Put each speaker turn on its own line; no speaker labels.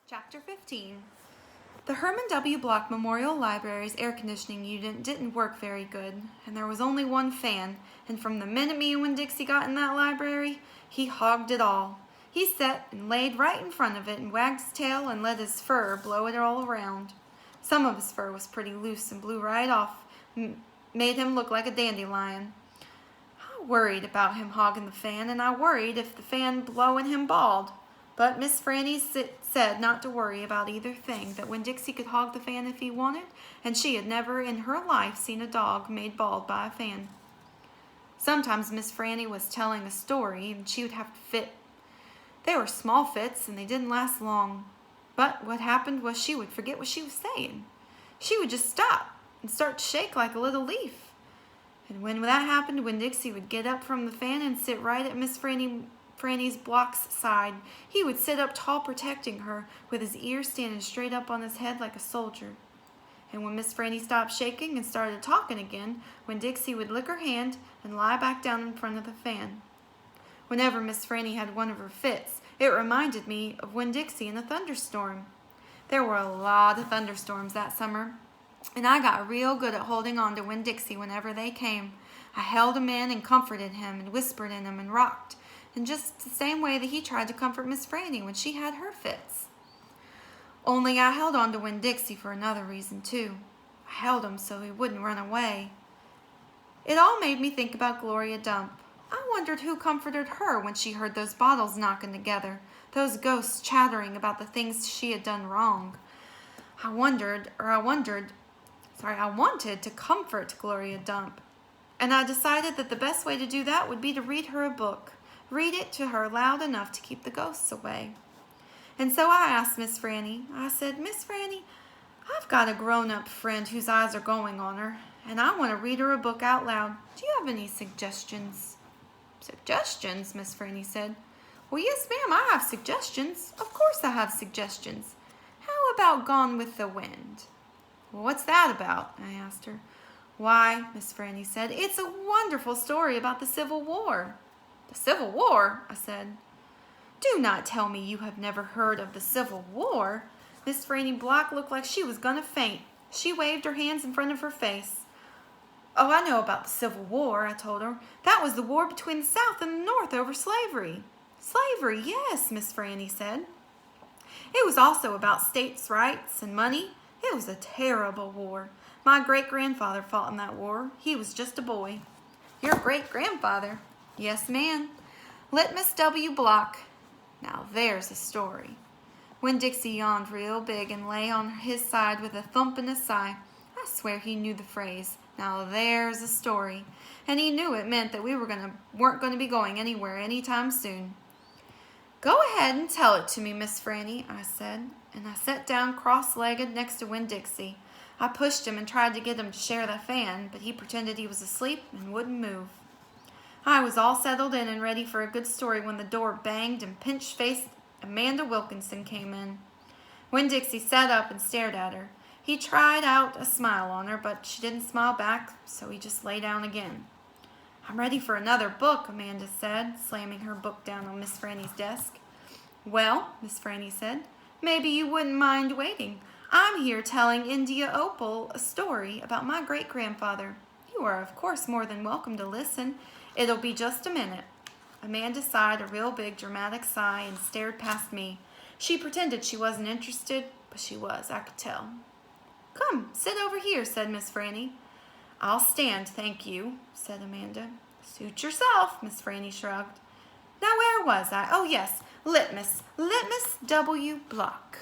Chapter 15. The Herman W. Block Memorial Library's air conditioning unit didn't work very good, and there was only one fan, and from the minute me and Winn-Dixie got in that library, he hogged it all. He sat and laid right in front of it and wagged his tail and let his fur blow it all around. Some of his fur was pretty loose and blew right off, made him look like a dandelion. I worried about him hogging the fan, and I worried if the fan blowing him bald. But Miss Franny said not to worry about either thing, that Winn-Dixie could hog the fan if he wanted, and she had never in her life seen a dog made bald by a fan. Sometimes Miss Franny was telling a story, and she would have to fit. They were small fits, and they didn't last long. But what happened was she would forget what she was saying. She would just stop and start to shake like a little leaf. And when that happened, Winn-Dixie would get up from the fan and sit right at Miss Franny's Block's side. He would sit up tall protecting her, with his ears standing straight up on his head like a soldier. And when Miss Franny stopped shaking and started talking again, Winn-Dixie would lick her hand and lie back down in front of the fan. Whenever Miss Franny had one of her fits, it reminded me of Winn-Dixie in a thunderstorm. There were a lot of thunderstorms that summer, and I got real good at holding on to Winn-Dixie whenever they came. I held him in and comforted him and whispered in him and rocked, in just the same way that he tried to comfort Miss Franny when she had her fits. Only I held on to Winn-Dixie for another reason, too. I held him so he wouldn't run away. It all made me think about Gloria Dump. I wondered who comforted her when she heard those bottles knocking together, those ghosts chattering about the things she had done wrong. I wanted to comfort Gloria Dump, and I decided that the best way to do that would be to read her a book. Read it to her loud enough to keep the ghosts away. And so I asked Miss Franny, I said, "Miss Franny, I've got a grown-up friend whose eyes are going on her, and I want to read her a book out loud. Do you have any suggestions?" "Suggestions?" Miss Franny said. "Well, yes, ma'am, I have suggestions. Of course I have suggestions. How about Gone with the Wind?" "Well, what's that about?" I asked her. "Why," Miss Franny said, "it's a wonderful story about the Civil War." "The Civil War?" I said. "Do not tell me you have never heard of the Civil War." Miss Franny Block looked like she was going to faint. She waved her hands in front of her face. "Oh, I know about the Civil War," I told her. "That was the war between the South and the North over slavery." "Slavery, yes," Miss Franny said. "It was also about states' rights and money. It was a terrible war. My great-grandfather fought in that war. He was just a boy." "Your great-grandfather?" "Yes, ma'am. Litmus W. Block. Now there's a story." Winn-Dixie yawned real big and lay on his side with a thump and a sigh. I swear he knew the phrase, "Now there's a story," and he knew it meant that we weren't going to be going anywhere anytime soon. "Go ahead and tell it to me, Miss Franny," I said, and I sat down cross-legged next to Winn-Dixie. I pushed him and tried to get him to share the fan, but he pretended he was asleep and wouldn't move. I was all settled in and ready for a good story when the door banged and pinch-faced Amanda Wilkinson came in. Winn-Dixie sat up and stared at her. He tried out a smile on her, but she didn't smile back, so he just lay down again. "I'm ready for another book," Amanda said, slamming her book down on Miss Franny's desk. "Well," Miss Franny said, "maybe you wouldn't mind waiting. I'm here telling India Opal a story about my great-grandfather. You are, of course, more than welcome to listen. It'll be just a minute." Amanda sighed a real big dramatic sigh and stared past me. She pretended she wasn't interested, but she was, I could tell. "Come, sit over here," said Miss Franny. "I'll stand, thank you," said Amanda. "Suit yourself," Miss Franny shrugged. "Now where was I? Oh, yes, Litmus W. Block."